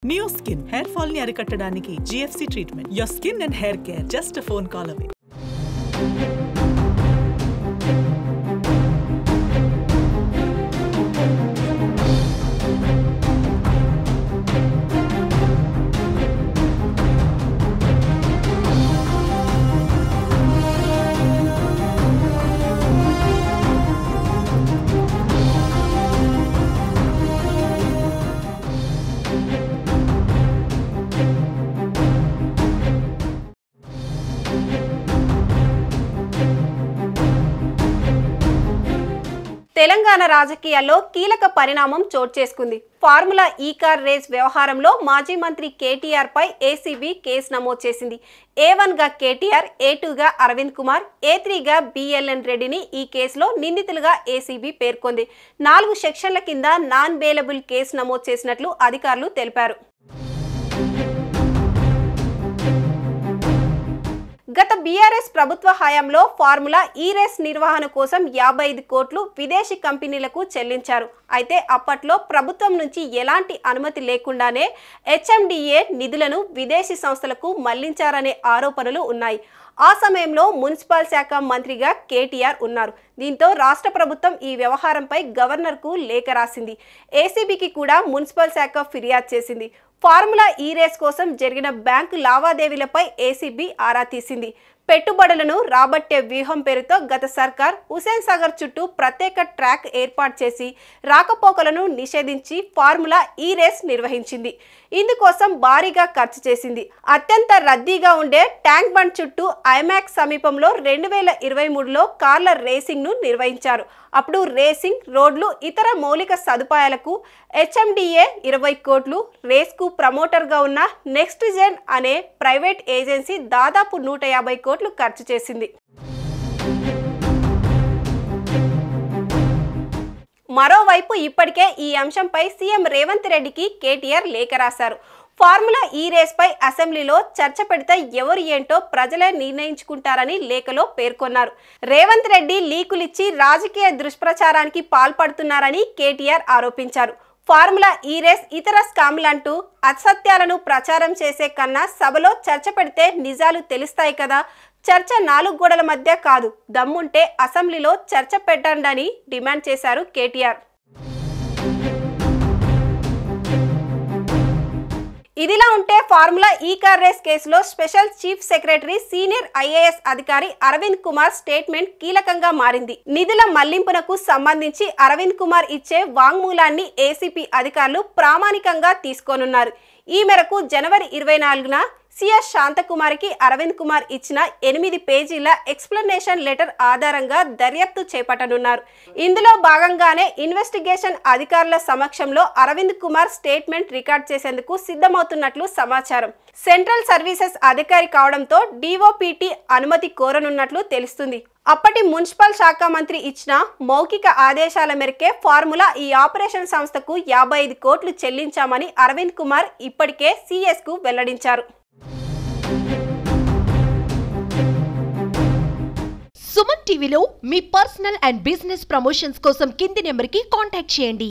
Neo Skin hair fall ni arikattadaaniki GFC treatment. Your skin and hair care just a phone call away. Telangana రాజకీయాల్లో కీలక పరిణామం చోటు చేసుకుంది. Formula ఈ car race వ్యవహారంలో మాజీ మంత్రి కేటీఆర్ పై ఏసీబీ కేసు నమోదు చేసింది. A1 గా కేటీఆర్, A2 గా అరవింద్ కుమార్, A3 గా BLN రెడ్డిని ఈ కేసులో నిందితులుగా ఏసీబీ పేర్కొంది. 4 సెక్షన్ల కింద నాన్ బెయిలబుల్ కేసు నమోదు చేసినట్లు అధికారులు తెలిపారు. గత బీఆర్ఎస్ ప్రభుత్వ హయాంలో ఫార్ములా ఈ రేస్ నిర్వహణ కోసం 55 కోట్లు విదేశీ కంపెనీలకు చెల్లించారు. అయితే అప్పట్లో ప్రభుత్వం నుంచి ఎలాంటి అనుమతి లేకుండానే HMDA నిధులను విదేశీ సంస్థలకు మళ్లించారనే ఆరోపణలు ఉన్నాయి. ఆ సమయంలో మున్సిపల్ శాఖ మంత్రిగా కేటీఆర్ ఉన్నారు. దీంతో రాష్ట్ర ప్రభుత్వం ఈ వ్యవహారంపై గవర్నర్కు లేఖ రాసింది. ఏసీబీకి కూడా మున్సిపల్ శాఖ ఫిర్యాదు చేసింది. ఫార్ములా ఈ రేస్ కోసం జరిగిన బ్యాంకు లావాదేవీలపై ఏసీబీ ఆరా తీసింది. పెట్టుబడులను రాబట్టే వ్యూహం పేరుతో గత సర్కార్ హుసేన్ సాగర్ చుట్టూ ప్రత్యేక ట్రాక్ ఏర్పాటు చేసి రాకపోకలను నిషేధించి ఫార్ములా ఈ రేస్ నిర్వహించింది. ఇందుకోసం భారీగా ఖర్చు చేసింది. అత్యంత రద్దీగా ఉండే ట్యాంక్ బండ్ చుట్టూ ఐమాక్స్ సమీపంలో 2023లో కార్ల రేసింగ్ను నిర్వహించారు. అప్పుడు రేసింగ్, రోడ్లు, ఇతర మౌలిక సదుపాయాలకు HMDA 20 కోట్లు, రేస్కు ప్రమోటర్గా ఉన్న నెక్స్ట్ జెన్ అనే ప్రైవేట్ ఏజెన్సీ దాదాపు 150 కోట్లు ఖర్చు చేసింది. మరోవైపు ఇప్పటికే ఈ అంశంపై సీఎం రేవంత్ రెడ్డికి కేటీఆర్ లేఖ రాశారు. ఫార్ములా ఈ రేస్ పై అసెంబ్లీలో చర్చ పెడితే ఎవరు ఏంటో ప్రజలే నిర్ణయించుకుంటారని లేఖలో పేర్కొన్నారు. రేవంత్ రెడ్డి లీకులిచ్చి రాజకీయ దుష్ప్రచారానికి పాల్పడుతున్నారని కేటీఆర్ ఆరోపించారు. ఫార్ములా ఈ రేస్ ఇతర స్కామ్లంటూ అసత్యాలను ప్రచారం చేసే కన్నా సభలో చర్చ పెడితే నిజాలు తెలుస్తాయి కదా. చర్చ 4 గోడల మధ్య కాదు, దమ్ముంటే అసెంబ్లీలో చర్చ పెట్టండి డిమాండ్ చేశారు కేటీఆర్. ఇదిలా ఉంటే ఫార్ములా ఈ కార్ రేస్ కేసులో special chief secretary, senior IAS అధికారి అరవింద్ కుమార్ స్టేట్మెంట్ కీలకంగా మారింది. నిధుల మళ్లింపునకు సంబంధించి అరవింద్ కుమార్ ఇచ్చే వాంగ్మూలాన్ని ఏసీపీ అధికారులు ప్రామాణికంగా తీసుకోనున్నారు. ఈ మేరకు జనవరి 24న సిఎస్ శాంతకుమారికి అరవింద్ కుమార్ ఇచ్చిన 8 పేజీల ఎక్స్ప్లెనేషన్ లెటర్ ఆధారంగా దర్యాప్తు చేపట్టనున్నారు. ఇందులో భాగంగానే ఇన్వెస్టిగేషన్ అధికారుల సమక్షంలో అరవింద్ కుమార్ స్టేట్మెంట్ రికార్డ్ చేసేందుకు సిద్ధమవుతున్నట్లు సమాచారం. సెంట్రల్ సర్వీసెస్ అధికారి కావడంతో DOPT అనుమతి కోరనున్నట్లు తెలుస్తుంది. అప్పటి మున్సిపల్ శాఖ మంత్రి ఇచ్చిన మౌఖిక ఆదేశాల మేరకే ఫార్ములా ఈ ఆపరేషన్ సంస్థకు 55 కోట్లు చెల్లించామని అరవింద్ కుమార్ ఇప్పటికే CS కు వెల్లడించారు. సుమన్ టీవీలో మీ పర్సనల్ అండ్ బిజినెస్ ప్రమోషన్స్ కోసం కింది నెంబర్కి కాంటాక్ట్ చేయండి.